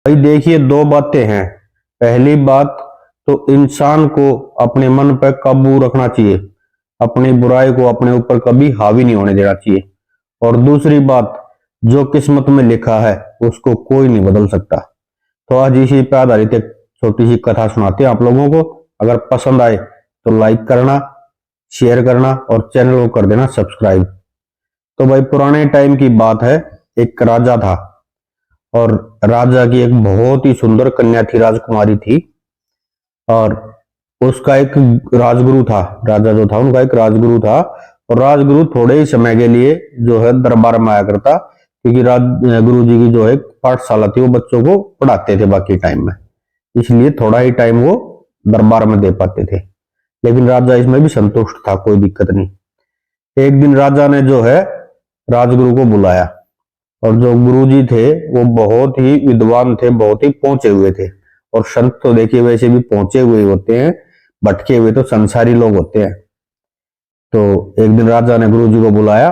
भाई देखिए, दो बातें हैं। पहली बात तो इंसान को अपने मन पर काबू रखना चाहिए, अपनी बुराई को अपने ऊपर कभी हावी नहीं होने देना चाहिए। और दूसरी बात, जो किस्मत में लिखा है उसको कोई नहीं बदल सकता। तो आज इसी पर आधारित एक छोटी सी कथा सुनाते हैं आप लोगों को। अगर पसंद आए तो लाइक करना, शेयर करना और चैनल को कर देना सब्सक्राइब। तो भाई पुराने टाइम की बात है। एक राजा था और राजा की एक बहुत ही सुंदर कन्या थी, राजकुमारी थी। और उसका एक राजगुरु था। राजा जो था उनका एक राजगुरु था। और राजगुरु थोड़े ही समय के लिए जो है दरबार में आया करता, क्योंकि राज गुरु जी की जो है पाठशाला थी वो बच्चों को पढ़ाते थे बाकी टाइम में, इसलिए थोड़ा ही टाइम वो दरबार में दे पाते थे। लेकिन राजा इसमें भी संतुष्ट था, कोई दिक्कत नहीं। एक दिन राजा ने जो है राजगुरु को बुलाया। और जो गुरुजी थे वो बहुत ही विद्वान थे, बहुत ही पहुंचे हुए थे। और संत तो देखिए वैसे भी पहुंचे हुए होते हैं, भटके हुए तो संसारी लोग होते हैं। तो एक दिन राजा ने गुरुजी को बुलाया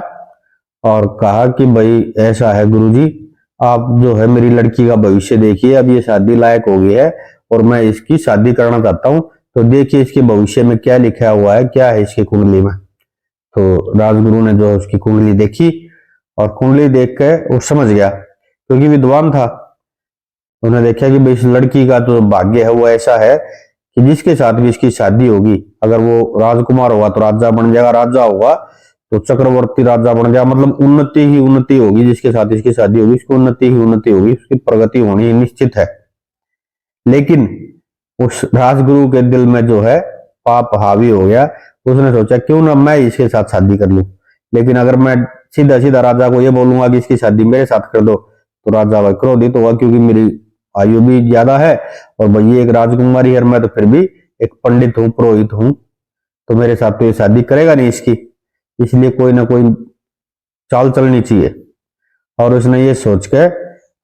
और कहा कि भाई ऐसा है गुरुजी, आप जो है मेरी लड़की का भविष्य देखिए, अब ये शादी लायक हो गई है और मैं इसकी शादी करना चाहता हूँ। तो देखिए इसके भविष्य में क्या लिखा हुआ है, क्या है इसकी कुंडली में। तो राजगुरु ने जो उसकी कुंडली देखी और कुंडली देख के वो समझ गया, क्योंकि विद्वान था। उन्होंने देखा कि भाई इस लड़की का जो भाग्य है वो ऐसा है कि जिसके साथ भी इसकी शादी होगी, अगर वो राजकुमार होगा तो राजा बन जाएगा, राजा होगा तो चक्रवर्ती राजा बन जाएगा, मतलब उन्नति ही उन्नति होगी। जिसके साथ इसकी शादी होगी इसकी उन्नति ही उन्नति होगी, उसकी प्रगति होनी निश्चित है। लेकिन उस राजगुरु के दिल में जो है पाप हावी हो गया। उसने सोचा क्यों ना मैं इसके साथ शादी कर लूं। लेकिन अगर मैं सीधा सीधा राजा को ये बोलूंगा कि इसकी शादी मेरे साथ कर दो, तो राजा भाई क्रोधित होगा, क्योंकि मेरी आयु भी ज्यादा है और भाई एक राजकुमारी है, मैं तो फिर भी एक पंडित हूँ, पुरोहित हूँ, तो मेरे साथ तो ये शादी करेगा नहीं इसकी। इसलिए कोई ना कोई चाल चलनी चाहिए। और उसने ये सोच के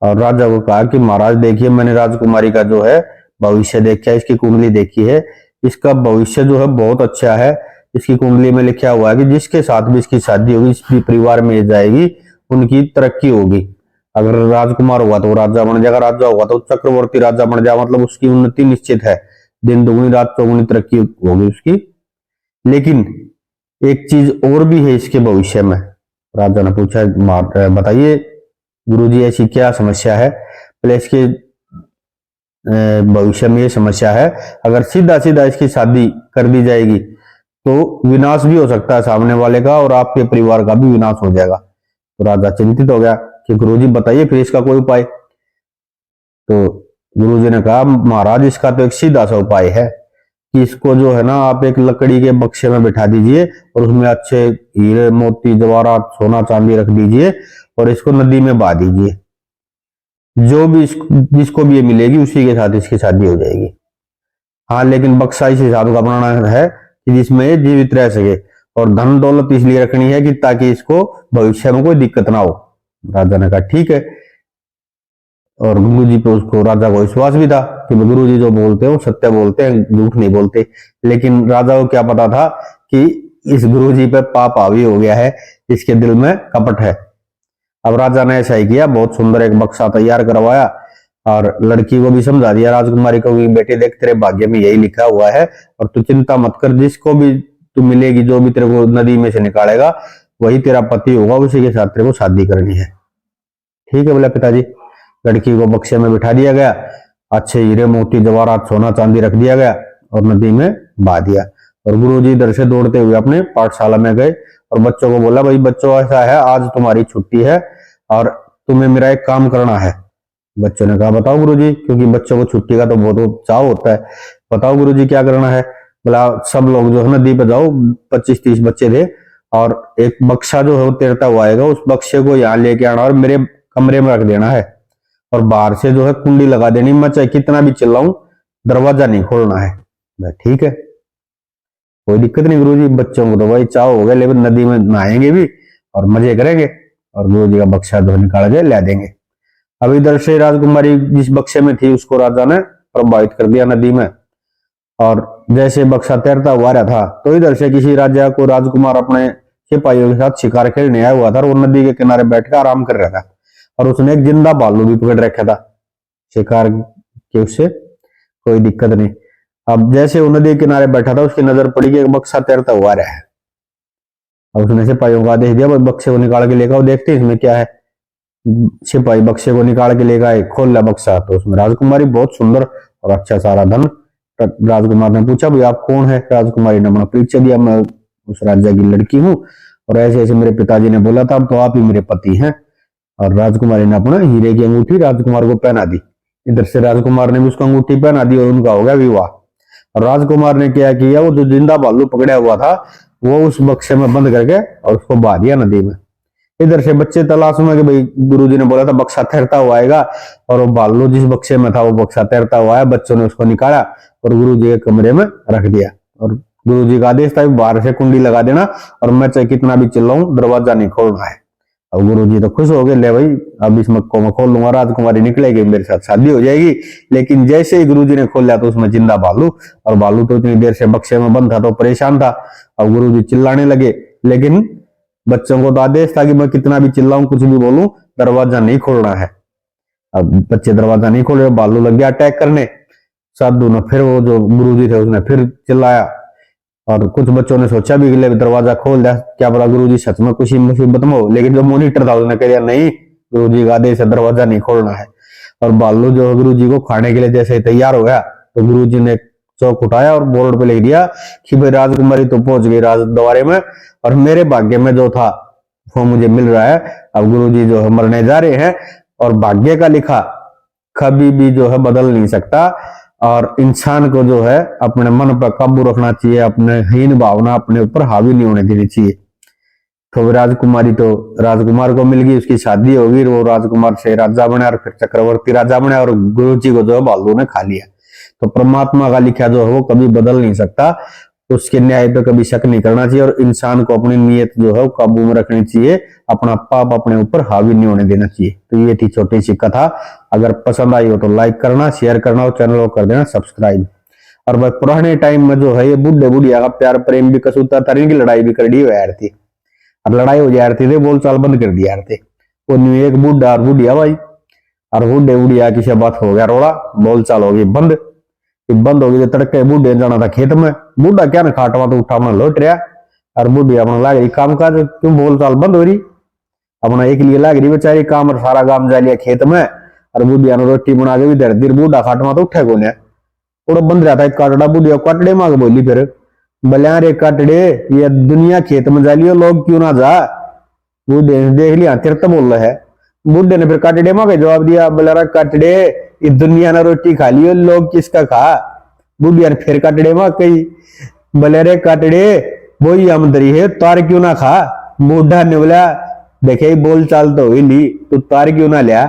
और राजा को कहा कि महाराज देखिए, मैंने राजकुमारी का जो है भविष्य देखा है, इसकी कुंडली देखी है, इसका भविष्य जो है बहुत अच्छा है। इसकी कुंडली में लिखा हुआ है कि जिसके साथ भी इसकी शादी होगी, इस परिवार में जाएगी, उनकी तरक्की होगी। अगर राजकुमार हुआ तो राजा बन जाएगा, राजा हुआ तो चक्रवर्ती राजा बन जाएगा, मतलब उसकी उन्नति निश्चित है, दिन दुगुनी रात चौगुनी तरक्की होगी उसकी। लेकिन एक चीज और भी है इसके भविष्य में। राजा ने पूछा, बताइए गुरुजी ऐसी क्या समस्या है। पहले इसके भविष्य में ये समस्या है, अगर सीधा सीधा इसकी शादी कर दी जाएगी तो विनाश भी हो सकता है सामने वाले का और आपके परिवार का भी विनाश हो जाएगा। तो राजा चिंतित हो गया कि गुरुजी बताइए फिर इसका कोई उपाय। तो गुरुजी ने कहा, महाराज इसका तो एक सीधा सा उपाय है कि इसको जो है ना आप एक लकड़ी के बक्से में बैठा दीजिए और उसमें अच्छे हीरे मोती जवाहरात सोना चांदी रख दीजिए और इसको नदी में बहा दीजिए। जो भी जिसको भी ये मिलेगी उसी के साथ इसकी शादी हो जाएगी। हाँ, लेकिन बक्सा इस हिसाब का बनाना है कि जिसमें ये जीवित रह सके, और धन दौलत इसलिए रखनी है कि ताकि इसको भविष्य में कोई दिक्कत ना हो। राजा ने कहा ठीक है। और गुरु जी पे उसको राजा को विश्वास भी था कि गुरु जी जो बोलते हैं वो सत्य बोलते हैं, झूठ नहीं बोलते। लेकिन राजा को क्या पता था कि इस गुरु जी पे पाप हावी हो गया है, इसके दिल में कपट है। अब राजा ने ऐसा ही किया, बहुत सुंदर एक बक्सा तैयार करवाया और लड़की को भी समझा दिया, राजकुमारी को भी, बेटे देख तेरे भाग्य में यही लिखा हुआ है और तू चिंता मत कर, जिसको भी तू मिलेगी, जो भी तेरे को नदी में से निकालेगा वही तेरा पति होगा, उसी के साथ तेरे को शादी करनी है। ठीक है बोला पिताजी। लड़की को बक्से में बिठा दिया गया, अच्छे हीरे मोती जवाहरात सोना चांदी रख दिया गया और नदी में बहा दिया। और गुरुजी इधर से दौड़ते हुए अपने पाठशाला में गए और बच्चों को बोला, भाई बच्चों ऐसा है, आज तुम्हारी छुट्टी है और तुम्हें मेरा एक काम करना है। बच्चों ने कहा बताओ गुरुजी, क्योंकि बच्चों को छुट्टी का तो बहुत उत्साह होता है। बताओ गुरुजी क्या करना है। बोला सब लोग जो है नदी पे जाओ, 25-30 बच्चे थे, और एक बक्सा जो है वो तैरता हुआ आएगा, उस बक्से को यहाँ लेके आना और मेरे कमरे में रख देना है और बाहर से जो है कुंडी लगा देनी, मैं चाहे कितना भी चिल्लाऊं दरवाजा नहीं खोलना है। ठीक है, कोई दिक्कत नहीं गुरुजी। बच्चों को तो भाई चाव हो गया, लेकिन नदी में नहाएंगे भी और मजे करेंगे और गुरुजी का बक्सा जो निकाल के ला देंगे। अब इधर से राजकुमारी जिस बक्से में थी उसको राजा ने प्रभावित कर दिया नदी में, और जैसे बक्सा तैरता हुआ रहा था तो इधर से किसी राजा को राजकुमार अपने सिपाहियों के साथ शिकार खेलने आया हुआ था और वो नदी के किनारे बैठकर आराम कर रहा था और उसने एक जिंदा भालू भी पकड़ रखा था। शिकार के उससे कोई दिक्कत नहीं। अब जैसे वो नदी किनारे बैठा था, उसकी नजर पड़ी कि एक बक्सा तैरता हुआ रहा है। अब उसने सिपाहियों का आदेश दिया, भाई बक्से को निकाल के लेकर आओ, देखते इसमें क्या है। सिपाही बक्से को निकाल के ले गए, खोल लिया बक्सा, तो उसमें राजकुमारी, बहुत सुंदर और अच्छा सारा धन। राजकुमार ने पूछा, भाई आप कौन है? राजकुमारी ने अपना परिचय दिया, मैं उस राजा की लड़की हूँ और ऐसे ऐसे मेरे पिताजी ने बोला था, तो आप ही मेरे पति हैं। और राजकुमारी ने अपना हीरे की अंगूठी राजकुमार को पहना दी। इधर से राजकुमार ने भी उसको अंगूठी पहना दी और उनका हो गया विवाह। और राजकुमार ने क्या किया, वो जो जिंदा भालू पकड़ा हुआ था वो उस बक्से में बंद करके और उसको बहा दिया नदी में। इधर से बच्चे तलाश में कि भाई गुरुजी ने बोला था बक्सा तैरता हुआ आएगा, और वो भालू जिस बक्से में था वो बक्सा तैरता हुआ आया। बच्चों ने उसको निकाला और गुरुजी के कमरे में रख दिया। और गुरुजी का आदेश था बाहर से कुंडी लगा देना, और मैं चाहे कितना भी चिल्लाऊं दरवाजा नहीं खोलना है। अब गुरुजी तो खुश हो गए, ले भाई अब इस मक्को में खोल लूंगा, राजकुमारी निकलेगी, मेरे साथ शादी हो जाएगी। लेकिन जैसे ही गुरुजी ने खोल लिया तो उसमें जिंदा भालू, और भालू तो इतनी देर से बक्से में बंद था तो परेशान था। अब गुरुजी चिल्लाने लगे, लेकिन बच्चों को तो आदेश था कि मैं कितना भी चिल्लाऊं कुछ भी बोलूं दरवाजा नहीं खोलना है। अब बच्चे दरवाजा नहीं खोल रहे, भालू लग गया अटैक करने। साधु ने फिर, वो जो गुरुजी थे उसने फिर चिल्लाया, और कुछ बच्चों ने सोचा भी कि दरवाजा खोल दिया, क्या पता गुरुजी सच में कुछ मुसीबत में हो। लेकिन जो मॉनिटर था उसने कह दिया, नहीं गुरुजी का आदेश है, दरवाजा नहीं खोलना है। और भालू जो गुरुजी को खाने के लिए जैसे ही तैयार हो गया तो गुरुजी ने चौक उठाया और बोर्ड पे लिख दिया कि भाई राजकुमारी तो पहुंच गई राजद्वारे में, और मेरे भाग्य में जो था वो मुझे मिल रहा है। अब गुरुजी जो है मरने जा रहे हैं, और भाग्य का लिखा कभी भी जो है बदल नहीं सकता। और इंसान को जो है अपने मन पर काबू रखना चाहिए, अपने हीन भावना अपने ऊपर हावी नहीं होने देनी चाहिए। तो राजकुमारी तो राजकुमार को मिल गई, उसकी शादी होगी, वो राजकुमार से राजा बना और फिर चक्रवर्ती राजा बना, और गुरुजी को जो है भालू ने खा लिया। तो परमात्मा का लिखा जो है वो कभी बदल नहीं सकता, उसके न्याय पे कभी शक नहीं करना चाहिए, और इंसान को अपनी नीयत जो है काबू में रखनी चाहिए, अपना पाप अपने ऊपर हावी नहीं होने देना चाहिए। तो ये थी छोटी सी कथा। अगर पसंद आई हो तो लाइक करना, शेयर करना और चैनल को कर देना सब्सक्राइब। और भाई पुराने टाइम में जो है ये बुढ़े बुढ़िया का प्यार प्रेम भी कसूता था, इनकी लड़ाई भी कर दी हो यार थी, और लड़ाई हो जा रही थी, बोल चाल बंद कर दिया थे। वो न्यू एक बुढ़ा और बुढ़िया भाई, और बुढ़े बुढ़िया की बात हो गया रोड़ा, बोल चाल होगी बंद। बंद होगी तो तड़के बूढ़े जाना था खेत में, बूढ़ा क्या ना खाटवा तो उठा अपना लौट रहा, और बूढ़ी अपना लाग रही काम काज, क्यों बोल चाल बंद हो रही, अपना एक लिए लाग रही बेचारी काम, और सारा काम जा लिया खेत में। और बुढ़िया ने रोटी बना के भी धर दी, बूढ़ा खाटवा तो उठे को थोड़ा बंद रहा था एक काटड़ा, बुढ़िया काटड़े मांग बोली फिर, बलिया रे काटड़े ये दुनिया खेत में जा लियो लोग क्यों ना जा। बूढ़े ने देख लिया तिरत बोल रहा है, बूढ़े ने फिर काटड़े मांगे जवाब दिया, बलिया काटड़े इस दुनिया ने रोटी खा लियो लोग किसका खा। बुढ़िया ने फिर काटड़े मां कही, बोले रे काटड़े वही आमदरी है तार क्यों ना खा। बूढ़ा ने बोला देखे बोल चाल तो हुई ली, तू तार क्यों ना लिया।